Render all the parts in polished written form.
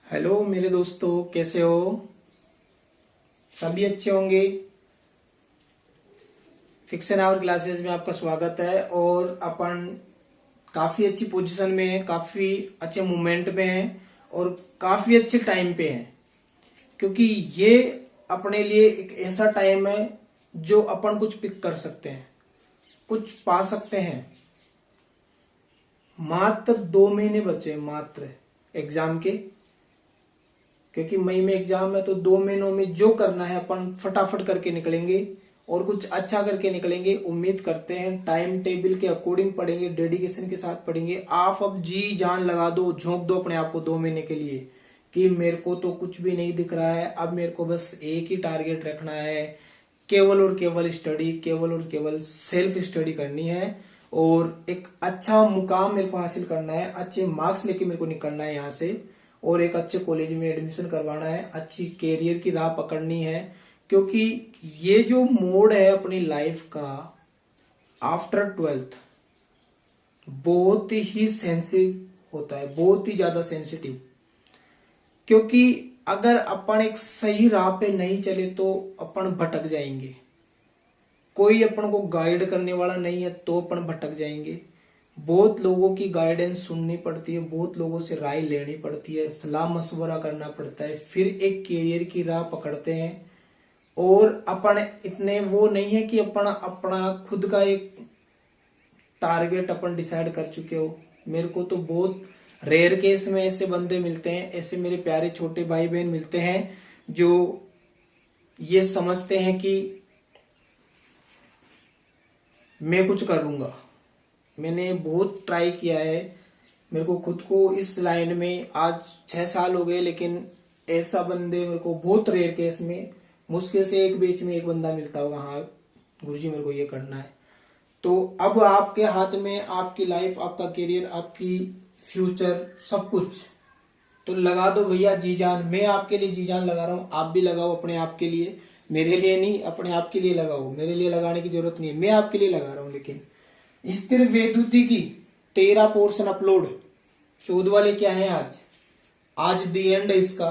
Hello मेरे दोस्तों, कैसे हो? सभी अच्छे होंगे। फिक्शन आवर क्लासेस में आपका स्वागत है। और अपन काफी अच्छी पोजीशन में है, काफी अच्छे मोमेंट में है और काफी अच्छे टाइम पे है, क्योंकि ये अपने लिए एक ऐसा टाइम है जो अपन कुछ पिक कर सकते हैं, कुछ पा सकते हैं। मात्र 2 महीने बचे हैं, मात्र एग्जाम के। क्योंकि मई में एग्जाम है तो 2 महीनों में जो करना है अपन फटाफट करके निकलेंगे और कुछ अच्छा करके निकलेंगे। उम्मीद करते हैं टाइम टेबल के अकॉर्डिंग पढ़ेंगे, डेडिकेशन के साथ पढ़ेंगे। आप अब जी जान लगा दो, झोंक दो अपने आप को 2 महीने के लिए कि मेरे को तो कुछ भी नहीं दिख रहा है, अब मेरे को बस एक ही टारगेट रखना है, केवल और केवल स्टडी, केवल और केवल सेल्फ स्टडी करनी है और एक अच्छा मुकाम मेरे को हासिल करना है, अच्छे मार्क्स लेके मेरे को निकलना है यहाँ से और एक अच्छे कॉलेज में एडमिशन करवाना है, अच्छी कैरियर की राह पकड़नी है। क्योंकि ये जो मोड है अपनी लाइफ का आफ्टर 12th बहुत ही सेंसिटिव होता है, बहुत ही ज्यादा सेंसिटिव। क्योंकि अगर अपन एक सही राह पे नहीं चले तो अपन भटक जाएंगे। कोई अपन को गाइड करने वाला नहीं है तो अपन भटक जाएंगे। बहुत लोगों की गाइडेंस सुननी पड़ती है, बहुत लोगों से राय लेनी पड़ती है, सलाह मशवरा करना पड़ता है, फिर एक कैरियर की राह पकड़ते हैं। और अपन इतने वो नहीं है कि अपन अपना खुद का एक टारगेट अपन डिसाइड कर चुके हो। मेरे को तो बहुत रेयर केस में ऐसे बंदे मिलते हैं, ऐसे मेरे प्यारे छोटे भाई बहन मिलते हैं जो ये समझते हैं कि मैं कुछ कर लूंगा। मैंने बहुत ट्राई किया है, मेरे को खुद को इस लाइन में आज 6 साल हो गए, लेकिन ऐसा बंदे मेरे को बहुत रेयर केस में, मुश्किल से एक बीच में एक बंदा मिलता होगा, हाँ गुरुजी मेरे को ये करना है। तो अब आपके हाथ में आपकी लाइफ, आपका करियर, आपकी फ्यूचर, सब कुछ। तो लगा दो भैया जी जान। मैं आपके लिए जी जान लगा रहा हूँ, आप भी लगाओ अपने आप के लिए। मेरे लिए नहीं, अपने आप के लिए लगाओ। मेरे लिए लगाने की जरूरत नहीं है, मैं आपके लिए लगा रहा हूँ। लेकिन स्थिर वेदुति की 13 पोर्शन अपलोड, 14 लेके आए हैं आज। आज दी एंड है इसका,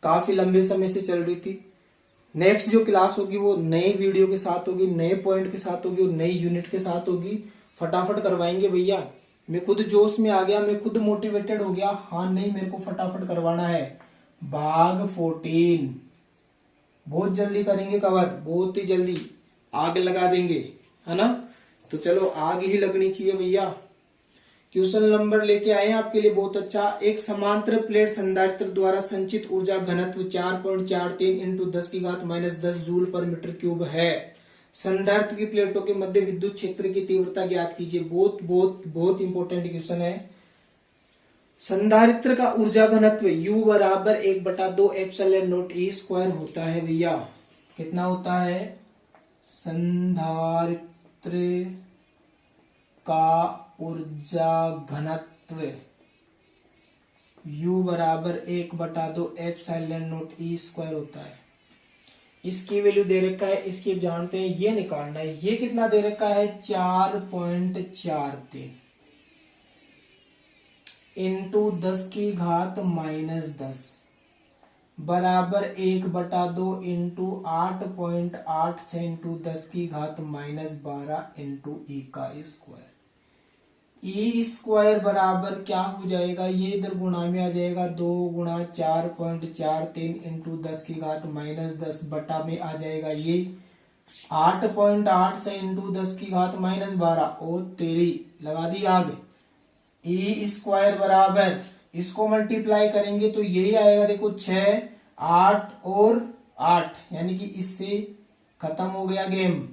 काफी लंबे समय से चल रही थी। नेक्स्ट जो क्लास होगी वो नए वीडियो के साथ होगी, नए पॉइंट के साथ होगी और नई यूनिट के साथ होगी। फटाफट करवाएंगे भैया। मैं खुद जोश में आ गया, मैं खुद मोटिवेटेड हो गया। हाँ नहीं, मेरे को फटाफट करवाना है। भाग 14 बहुत जल्दी करेंगे कवर, बहुत ही जल्दी आग लगा देंगे, है ना। तो चलो आग ही लगनी चाहिए भैया। क्वेश्चन नंबर लेके आए हैं आपके लिए बहुत अच्छा। एक समांतर प्लेट संधारित्र द्वारा संचित ऊर्जा घनत्व 4.43 इंटू 10 की घात -10 जूल पर मीटर क्यूब है। संधारित्र की प्लेटों के मध्य विद्युत क्षेत्र की तीव्रता ज्ञात कीजिए। बहुत बहुत बहुत इंपॉर्टेंट क्वेश्चन है। संधारित्र का ऊर्जा घनत्व U बराबर 1/2 एप्सिलॉन नॉट E स्क्वायर होता है भैया। कितना होता है? संधारित्र का ऊर्जा घनत्व U बराबर 1/2 एप्सिलॉन नॉट E स्क्वायर होता है। इसकी वैल्यू दे रखा है, इसकी जानते हैं, ये निकालना है। ये कितना दे रखा है? 4.43 इंटू 10 की घात -10 बराबर 1/2 इंटू 8.86 इंटू 10 की घात -12 इंटू ई का स्क्वायर। ई स्क्वायर बराबर क्या हो जाएगा? ये इधर गुणा में आ जाएगा, 2 गुणा 4.43 इंटू 10 की घात -10 बटा में आ जाएगा ये 8.86 इंटू 10 की घात -12 और तेरी लगा दी आग। ई स्क्वायर बराबर, इसको मल्टीप्लाई करेंगे तो यही आएगा, देखो 6, 8 और 8, यानी कि इससे खत्म हो गया गेम।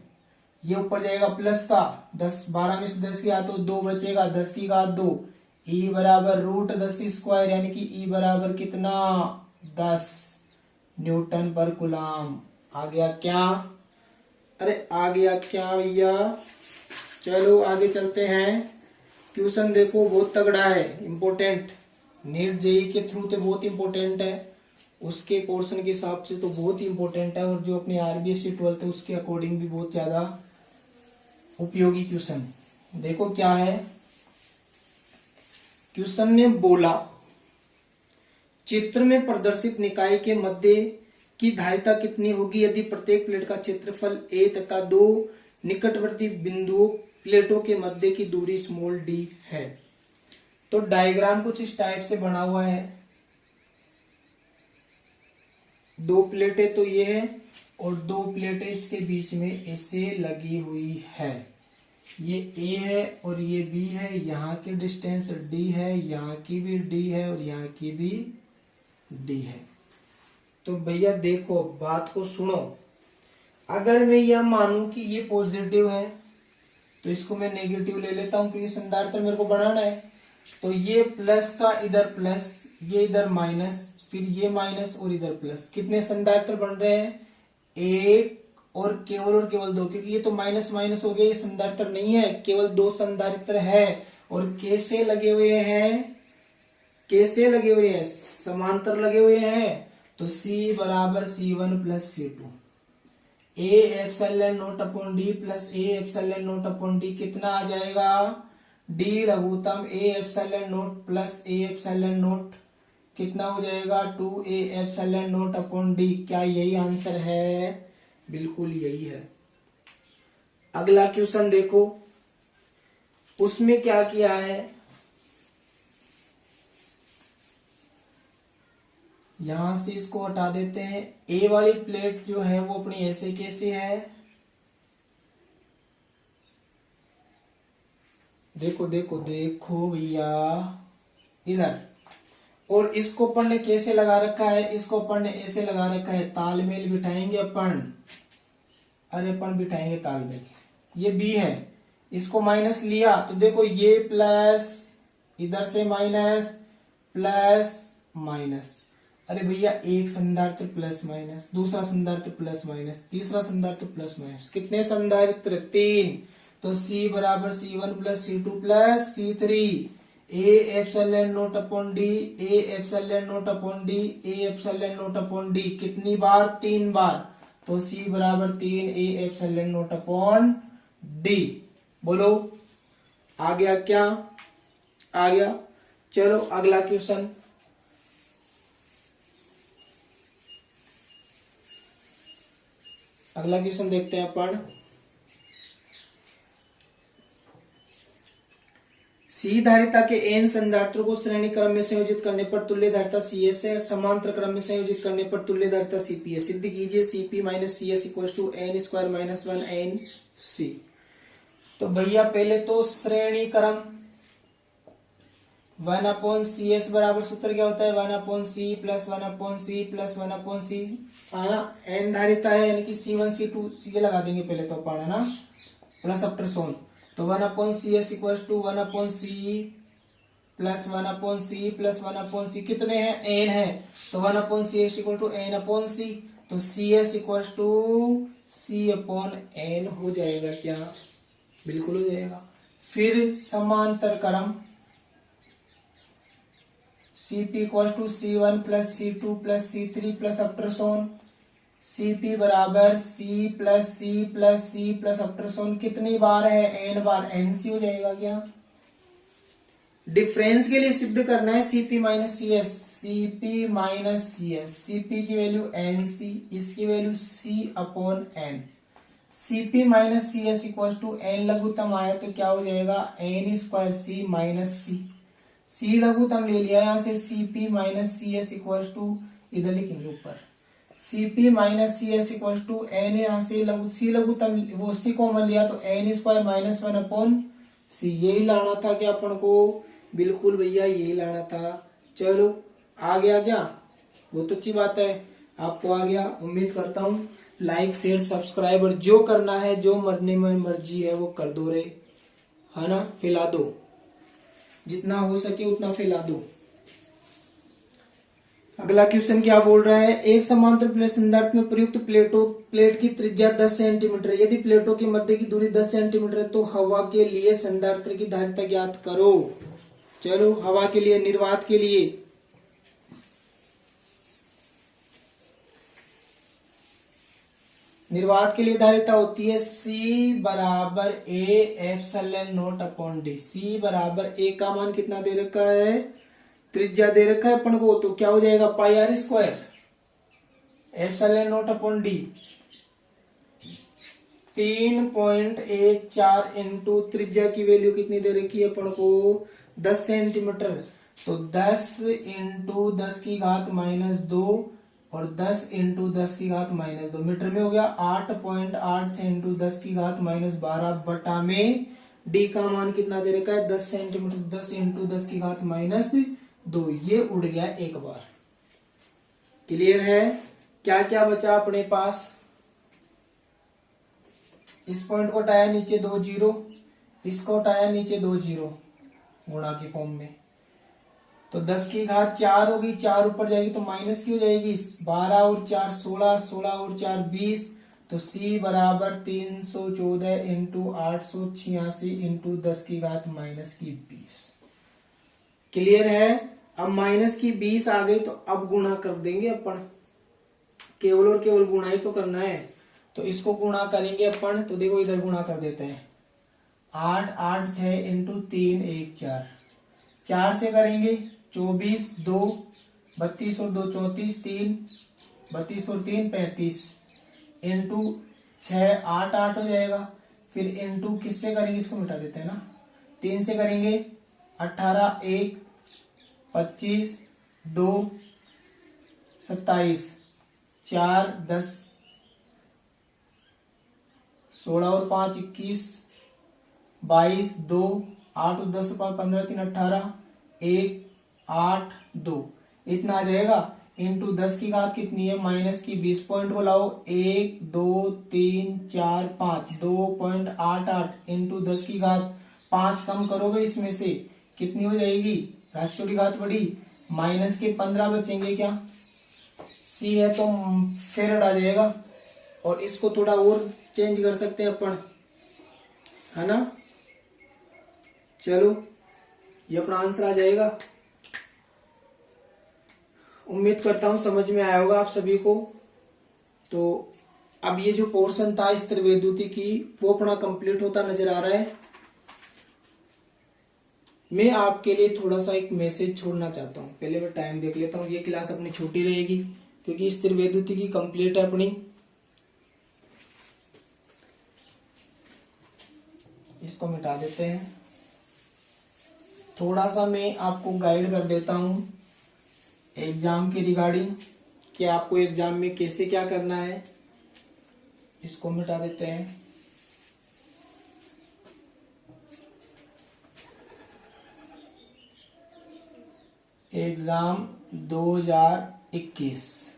ये ऊपर जाएगा प्लस का 10, 12 में से 10 गया तो 2 बचेगा, 10 की घात 2। ई बराबर √10 स्क्वायर, यानी कि ई बराबर कितना? 10 न्यूटन पर कूलम। आ गया क्या? अरे आ गया क्या भैया? चलो आगे चलते हैं। क्वेश्चन देखो बहुत तगड़ा है, इंपॉर्टेंट। नीट जेई के थ्रू तो बहुत इंपॉर्टेंट है, उसके पोर्शन के हिसाब से तो बहुत ही इंपॉर्टेंट है, और जो अपने आरबीएससी 12th है उसके अकॉर्डिंग भी बहुत ज्यादा उपयोगी क्वेश्चन। देखो क्या है क्वेश्चन ने बोला, चित्र में प्रदर्शित निकाय के मध्य की धारिता कितनी होगी यदि प्रत्येक प्लेट का क्षेत्रफल a तथा दो निकटवर्ती बिंदुओं प्लेटों के मध्य की दूरी स्मॉल d है। तो डायग्राम कुछ इस टाइप से बना हुआ है। दो प्लेटें तो ये है और दो प्लेटें इसके बीच में ऐसे लगी हुई है। ये A है और ये B है। यहाँ की डिस्टेंस D है, यहाँ की भी D है और यहाँ की भी D है। तो भैया देखो, बात को सुनो। अगर मैं यह मानूं कि ये पॉजिटिव है तो इसको मैं नेगेटिव ले लेता हूं क्योंकि संधारित्र मेरे को बनाना है। तो ये प्लस का इधर प्लस, ये इधर माइनस, फिर ये माइनस और इधर प्लस। कितने संधारित्र बन रहे हैं? एक और केवल दो, क्योंकि ये तो माइनस माइनस हो गया, ये संधारित्र नहीं है, केवल दो संधारित्र है। और कैसे लगे हुए हैं? कैसे लगे हुए हैं? समांतर लगे हुए हैं। तो C बराबर C1 plus C2, A epsilon not upon D plus A epsilon not upon D कितना आ जाएगा? D लघुत्तम A epsilon not plus A epsilon not कितना हो जाएगा? 2A epsilon not upon D। क्या यही आंसर है? बिल्कुल यही है। अगला क्वेश्चन देखो, उसमें क्या किया है? यहां से इसको हटा देते हैं। ए वाली प्लेट जो है वो अपनी ऐसे कैसे है? देखो देखो देखो भैया, इधर। और इसको अपन ने कैसे लगा रखा है? इसको अपन ने ऐसे लगा रखा है। तालमेल बिठाएंगे अपन, अरे अपन बिठाएंगे तालमेल। ये बी है, इसको माइनस लिया तो देखो ये प्लस, इधर से माइनस, प्लस माइनस। अरे भैया एक संधारित्र प्लस माइनस, दूसरा संधारित्र प्लस माइनस, तीसरा संधारित्र प्लस माइनस। कितने संधारित्र? 3। तो C बराबर C1 plus C2 plus C3। A epsilon not upon D, A epsilon not upon D, A epsilon not upon D कितनी बार? 3 बार। तो C बराबर 3 A epsilon not upon D। बोलो आ गया क्या? आ गया। चलो अगला क्वेश्चन। अगला क्वेश्चन देखते हैं अपन। सी धारिता के एन संधारित्रों को श्रेणी क्रम में संयोजित करने पर तुल्य धारिता CS है, समांतर क्रम में संयोजित करने पर तुल्य धारिता CP है। सिद्ध कीजिए CP minus CS equal to n square minus 1 NC। तो भैया पहले तो श्रेणी क्रम 1/CS बराबर सूत्र क्या होता है? 1/C plus 1/C plus 1/C N धारिता है यानी कि C1 C2 C लगा देंगे पहले तो अपन, है ना, प्लस आफ्टर सोन। तो 1/CS equal to 1/C plus 1/C plus 1/C कितने हैं? n है। तो 1/CS इक्वल टू n/C। तो CS इक्वल टू C/n हो जाएगा क्या? बिल्कुल हो जाएगा। फिर समांतर क्रम CP equal to C1 plus C2 plus C3 plus after soon. CP बराबर C plus C plus C plus after soon कितनी बार है? n बार। NC हो जाएगा क्या? डिफरेंस के लिए सिद्ध करना है CP minus CS। CP minus CS, CP की वैल्यू NC, इसकी value C/n। CP minus CS equal to n लघुत्तम आया तो क्या हो जाएगा? n square C minus C। C लघुत्तम ले लिया यहां से। CP minus CS equal to, इधर लिखेंगे ऊपर, CP minus CS equal to n, यहां से C लघुत्तम वो C कॉमन लिया तो n स्क्वायर माइनस 1/C। यही लाना था क्या अपन को? बिल्कुल भैया यही लाना था। चलो आ गया क्या? बहुत अच्छी बात है, आपको आ गया। उम्मीद करता हूँ लाइक शेयर सब्सक्राइब और जो करना है, जो मरने में मर्जी है वो कर दो रे, है ना, फैला दो, जितना हो सके उतना फैला दो। अगला क्वेश्चन क्या बोल रहा है? एक समांतर प्लेट संधारित्र में प्रयुक्त प्लेट की त्रिज्या 10 सेंटीमीटर, यदि प्लेटों के मध्य की दूरी 10 सेंटीमीटर है तो हवा के लिए संधारित्र की धारिता ज्ञात करो। चलो हवा के लिए, निर्वात के लिए। निर्वात के लिए धारिता होती है C बराबर A epsilon not upon D। C बराबर A का मान कितना दे रखा है? त्रिज्या दे रखा है अपन को, तो क्या हो जाएगा pi R square epsilon not upon D 3.14 into त्रिज्या की वैल्यू कितनी दे रखी है अपन को 10 सेंटीमीटर, तो 10 इंटू 10 की घात -2 और 10 इंटू 10 की घात -2 मीटर में हो गया 8.8 से इंटू 10 की घात -12 बटा में डी का मान कितना दे रखा है 10 सेंटीमीटर, 10 इंटू 10 की घात -2, ये उड़ गया एक बार। क्लियर है? क्या क्या बचा अपने पास, इस पॉइंट को हटाया नीचे 2 जीरो, इसको हटाया नीचे 2 जीरो गुणा की फॉर्म में, तो 10 की घात 4 होगी, 4 ऊपर जाएगी तो माइनस की हो जाएगी, 12 और 4 16, 16 और 4 20, तो C बराबर 314 इंटू 886 इंटू 10 की घात -20। क्लियर है? अब -20 आ गई तो अब गुणा कर देंगे अपन, केवल और केवल गुणा ही तो करना है, तो इसको गुणा करेंगे अपन, तो देखो इधर गुणा कर देते हैं 8 8 6 इंटू 3 1 4, 4 से करेंगे 24 2 32 और 2 34 3 32 और 3 35 इंटू 6 8 8 हो जाएगा, फिर इंटू किससे करेंगे, इसको मिटा देते हैं ना, 3 से करेंगे 18 1 25 2 27 4 10 16 और 5 21 22 2 8 और 10 15 3 18 1 8 2 इतना आ जाएगा, इंटू 10 की घात कितनी है -20, पॉइंट को लाओ 1 2 3 4 5 2.88 इंटू 10 की घात 5 कम करोगे इसमें से कितनी हो जाएगी, राशियों की घात बढ़ी, -15 बचेंगे क्या, सी है तो फेरड आ जाएगा, और इसको थोड़ा और चेंज कर सकते हैं अपन, है ना। चलो ये अपना आंसर आ जाएगा। उम्मीद करता हूं समझ में आया होगा आप सभी को। तो अब ये जो पोर्शन था इस त्रिवेद्युति की वो अपना कंप्लीट होता नजर आ रहा है। मैं आपके लिए थोड़ा सा एक मैसेज छोड़ना चाहता हूँ। पहले मैं टाइम देख लेता हूँ, ये क्लास अपनी छोटी रहेगी क्योंकि इस त्रिवेद्युति की कंप्लीट है अपनी। इसको मिटा देते हैं। थोड़ा सा मैं आपको गाइड कर देता हूँ एग्जाम के रिगार्डिंग कि आपको एग्जाम में कैसे क्या करना है। इसको मिटा देते हैं। एग्जाम 2021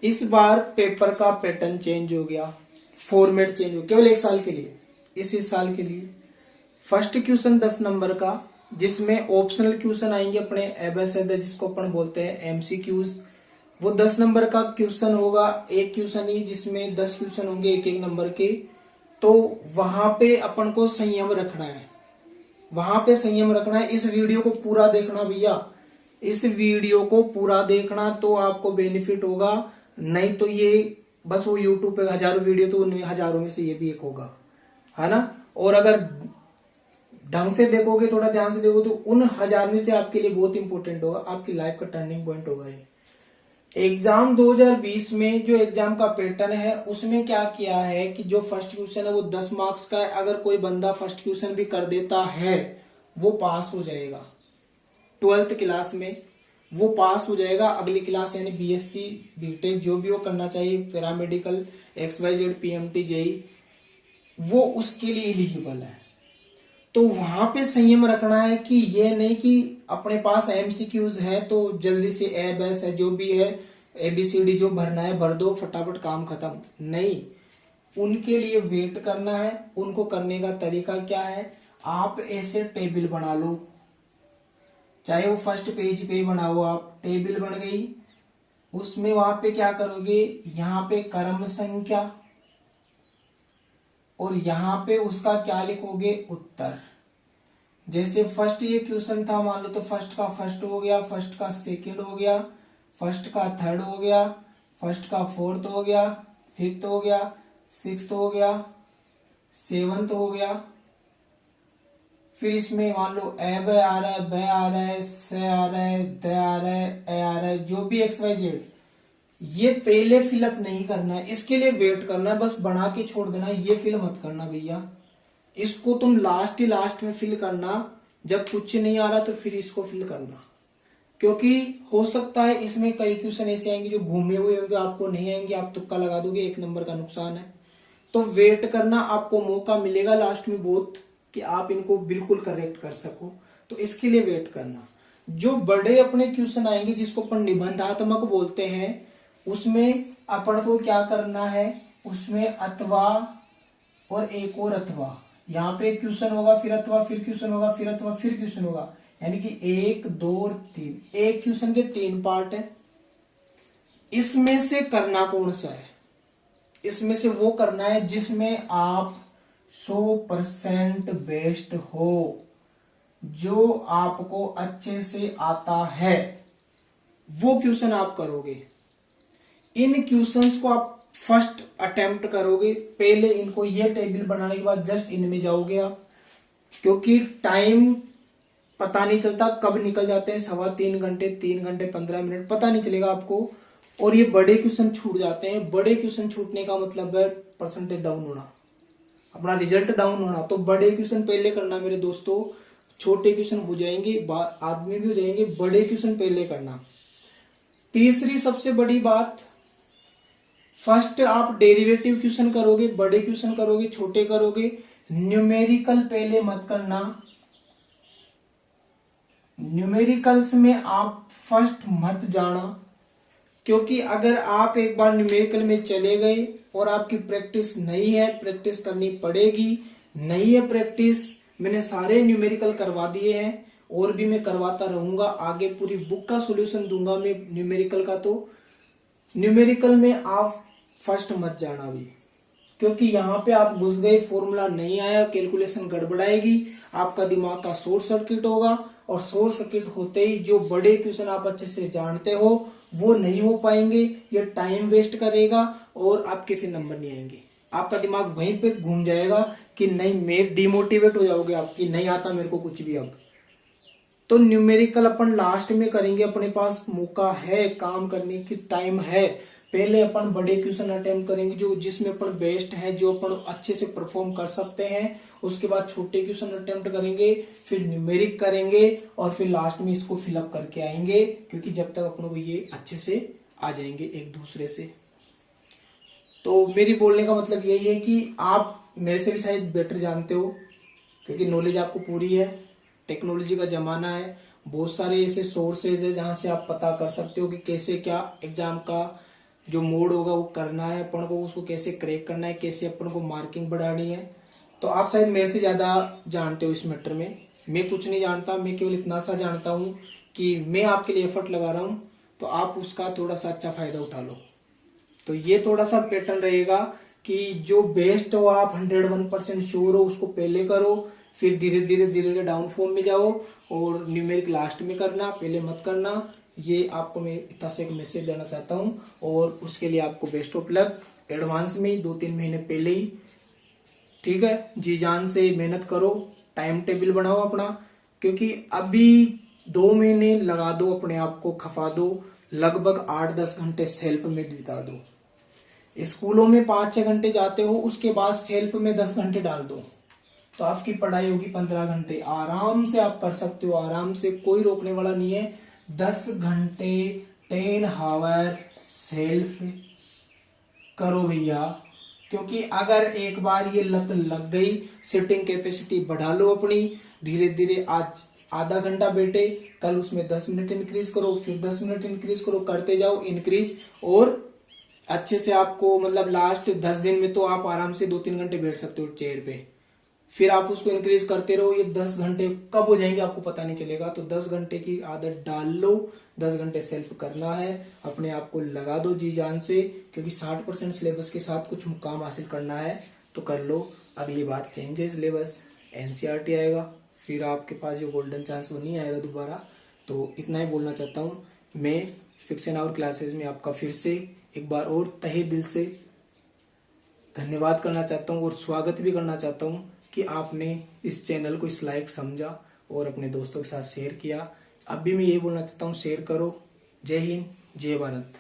इस बार पेपर का पैटर्न चेंज हो गया, फॉर्मेट चेंज हो, केवल एक साल के लिए, इस साल के लिए। फर्स्ट क्वेश्चन 10 नंबर का, जिसमें ऑप्शनल क्वेश्चन आएंगे अपने एबीसीडी जिसको अपन बोलते हैं एमसीक्यूज, वो 10 नंबर का क्वेश्चन होगा। एक क्वेश्चन ही जिसमें 10 क्वेश्चन होंगे एक एक नंबर के। तो वहां पे अपन को संयम रखना है, वहां पे संयम रखना है। इस वीडियो को पूरा देखना भैया, इस वीडियो को पूरा देखना तो आपको बेनिफिट होगा, नहीं तो ये बस वो यूट्यूब पे हजारों वीडियो तो उनमें हजारों में से ये भी एक होगा, है ना। और अगर ढंग से देखोगे, थोड़ा ध्यान से देखो, तो उन 1000 में से आपके लिए बहुत इंपॉर्टेंट होगा, आपकी लाइफ का टर्निंग पॉइंट होगा ये। एग्जाम 2020 में जो एग्जाम का पैटर्न है उसमें क्या किया है कि जो फर्स्ट क्वेश्चन है वो 10 मार्क्स का है। अगर कोई बंदा फर्स्ट क्वेश्चन भी कर देता है वो पास हो जाएगा, 12th क्लास में वो पास हो जाएगा। अगली क्लास यानी बीएससी बीटेक जो भी वो करना चाहिए, पैरामेडिकल XYZ PMT JEE, वो उसके लिए एलिजिबल है। तो वहां पे संयम रखना है कि ये नहीं कि अपने पास एमसीक्यूज है तो जल्दी से ए बस है जो भी है ABCD जो भरना है भर दो, फटाफट काम खत्म। नहीं, उनके लिए वेट करना है। उनको करने का तरीका क्या है, आप ऐसे टेबल बना लो, चाहे वो फर्स्ट पेज पे बनाओ, आप टेबल बन गई, उसमें वहां पे क्या करोगे, यहाँ पे क्रम संख्या और यहाँ पे उसका क्या लिखोगे, उत्तर। जैसे फर्स्ट ये क्वेश्चन था, मान लो तो फर्स्ट का फर्स्ट हो गया, फर्स्ट का सेकंड हो गया, फर्स्ट का थर्ड हो गया, फर्स्ट का फोर्थ हो गया, फिफ्थ हो गया, सिक्स्थ हो गया, सेवंथ हो गया, फिर इसमें मान लो ए ब आ रहा है, ब आ रहा है, स आ रहा है, द आ रहा है, ए आ रहा है, जो भी एक्स वाई जेड, ये पहले फिलअप नहीं करना है, इसके लिए वेट करना है, बस बना के छोड़ देना है, ये फिल मत करना भैया। इसको तुम लास्ट ही लास्ट में फिल करना, जब कुछ नहीं आ रहा तो फिर इसको फिल करना, क्योंकि हो सकता है इसमें कई क्वेश्चन ऐसे आएंगे जो घूमे हुए होंगे, आपको नहीं आएंगे, आप तुक्का लगा दोगे, 1 नंबर का नुकसान है। तो वेट करना, आपको मौका मिलेगा लास्ट में बहुत कि आप इनको बिल्कुल करेक्ट कर सको, तो इसके लिए वेट करना। जो बड़े अपने क्वेश्चन आएंगे जिसको अपन निबंधात्मक बोलते हैं, उसमें अपन को क्या करना है, उसमें अथवा और एक और अथवा, यहाँ पे एक क्वेश्चन होगा, फिर अथवा, फिर क्वेश्चन होगा, फिर अथवा, फिर क्वेश्चन होगा, यानी कि 1 2 और 3, एक क्वेश्चन के 3 पार्ट है। इसमें से करना कौन सा है, इसमें से वो करना है जिसमें आप 100% बेस्ट हो, जो आपको अच्छे से आता है, वो क्वेश्चन आप करोगे। इन क्वेश्चंस को आप फर्स्ट अटेम्प्ट करोगे, पहले इनको ये टेबल बनाने के बाद जस्ट इनमें जाओगे आप, क्योंकि टाइम पता नहीं चलता कब निकल जाते हैं, 3.25 घंटे, 3 घंटे 15 मिनट, पता नहीं चलेगा आपको, और ये बड़े क्वेश्चन छूट जाते हैं। बड़े क्वेश्चन छूटने का मतलब है परसेंटेज डाउन होना, अपना रिजल्ट डाउन होना। तो बड़े क्वेश्चन पहले करना मेरे दोस्तों, छोटे क्वेश्चन हो जाएंगे, आदमी भी हो जाएंगे, बड़े क्वेश्चन पहले करना। तीसरी सबसे बड़ी बात, फर्स्ट आप डेरिवेटिव क्वेश्चन करोगे, बड़े क्वेश्चन करोगे, छोटे करोगे, न्यूमेरिकल पहले मत करना। न्यूमेरिकल्स में आप फर्स्ट मत जाना, क्योंकि अगर आप एक बार न्यूमेरिकल में चले गए और आपकी प्रैक्टिस नहीं है, प्रैक्टिस करनी पड़ेगी, नहीं है प्रैक्टिस, मैंने सारे न्यूमेरिकल करवा दिए हैं और भी मैं करवाता रहूंगा, आगे पूरी बुक का सॉल्यूशन दूंगा मैं न्यूमेरिकल का। तो न्यूमेरिकल में आप फर्स्ट मत जाना भी, क्योंकि यहाँ पे आप घुस गए, फॉर्मूला नहीं आया, कैलकुलेशन गड़बड़ाएगी, आपका दिमाग का शॉर्ट सर्किट होगा, और शॉर्ट सर्किट होते ही जो बड़े क्वेश्चन आप अच्छे से जानते हो वो नहीं हो पाएंगे, ये टाइम वेस्ट करेगा और आपके फिर नंबर नहीं आएंगे, आपका दिमाग वहीं पे घूम जाएगा कि नहीं, मैं डिमोटिवेट हो जाओगे आपकी, नहीं आता मेरे को कुछ भी अब। तो न्यूमेरिकल अपन लास्ट में करेंगे, अपने पास मौका है, काम करने की टाइम है, पहले अपन बड़े क्वेश्चन अटेम्प्ट करेंगे जो जिसमें अपन बेस्ट है, जो अपन अच्छे से परफॉर्म कर सकते हैं, उसके बाद छोटे क्वेश्चन अटेम्प्ट करेंगे, फिर न्यूमेरिक करेंगे, और फिर लास्ट में इसको फिलअप करके आएंगे, क्योंकि जब तक अपन को ये अच्छे से आ जाएंगे एक दूसरे से। तो मेरी बोलने का मतलब यही है कि आप मेरे से भी शायद बेटर जानते हो, क्योंकि नॉलेज आपको पूरी है, टेक्नोलॉजी का जमाना है, बहुत सारे ऐसे सोर्सेज है जहां से आप पता कर सकते हो कि कैसे क्या एग्जाम का जो मोड होगा वो करना है अपन को, उसको कैसे क्रैक करना है, कैसे अपन को मार्किंग बढ़ानी है। तो आप शायद मेरे से ज्यादा जानते हो इस मैटर में, मैं कुछ नहीं जानता, मैं केवल इतना सा जानता हूँ कि मैं आपके लिए एफर्ट लगा रहा हूँ, तो आप उसका थोड़ा सा अच्छा फायदा उठा लो। तो ये थोड़ा सा पैटर्न रहेगा कि जो बेस्ट हो, आप 101% श्योर हो, उसको पहले करो, फिर धीरे धीरे धीरे धीरे डाउन फॉर्म में जाओ, और न्यूमेरिक लास्ट में करना, पहले मत करना। ये आपको मैं इतना से एक मैसेज देना चाहता हूँ, और उसके लिए आपको बेस्ट ऑफ लक एडवांस में 2-3 महीने पहले ही, ठीक है, जी जान से मेहनत करो, टाइम टेबल बनाओ अपना, क्योंकि अभी 2 महीने लगा दो, अपने आप को खफा दो, लगभग 8-10 घंटे सेल्फ में बिता दो। स्कूलों में 5-6 घंटे जाते हो, उसके बाद सेल्फ में 10 घंटे डाल दो, तो आपकी पढ़ाई होगी 15 घंटे, आराम से आप कर सकते हो, आराम से, कोई रोकने वाला नहीं है। 10 घंटे 10 आवर सेल्फ करो भैया, क्योंकि अगर एक बार ये लत लग गई, सिटिंग कैपेसिटी बढ़ा लो अपनी, धीरे धीरे आज आधा घंटा बैठे, कल उसमें 10 मिनट इंक्रीज करो, फिर 10 मिनट इंक्रीज करो, करते जाओ इंक्रीज, और अच्छे से आपको मतलब लास्ट 10 दिन में तो आप आराम से 2-3 घंटे बैठ सकते हो चेयर पे, फिर आप उसको इंक्रीज करते रहो, ये 10 घंटे कब हो जाएंगे आपको पता नहीं चलेगा। तो 10 घंटे की आदत डाल लो, 10 घंटे सेल्फ करना है, अपने आप को लगा दो जी जान से, क्योंकि 60% सिलेबस के साथ कुछ मुकाम हासिल करना है तो कर लो। अगली बार चेंज है सिलेबस, एनसीईआरटी आएगा, फिर आपके पास जो गोल्डन चांस वो नहीं आएगा दोबारा। तो इतना ही बोलना चाहता हूँ मैं। फिक्शन आवर क्लासेस में आपका फिर से एक बार और तहे दिल से धन्यवाद करना चाहता हूँ और स्वागत भी करना चाहता हूँ। कि आपने इस चैनल को इस लायक समझा और अपने दोस्तों के साथ शेयर किया। अब भी मैं यही बोलना चाहता हूँ, शेयर करो। जय हिंद, जय भारत।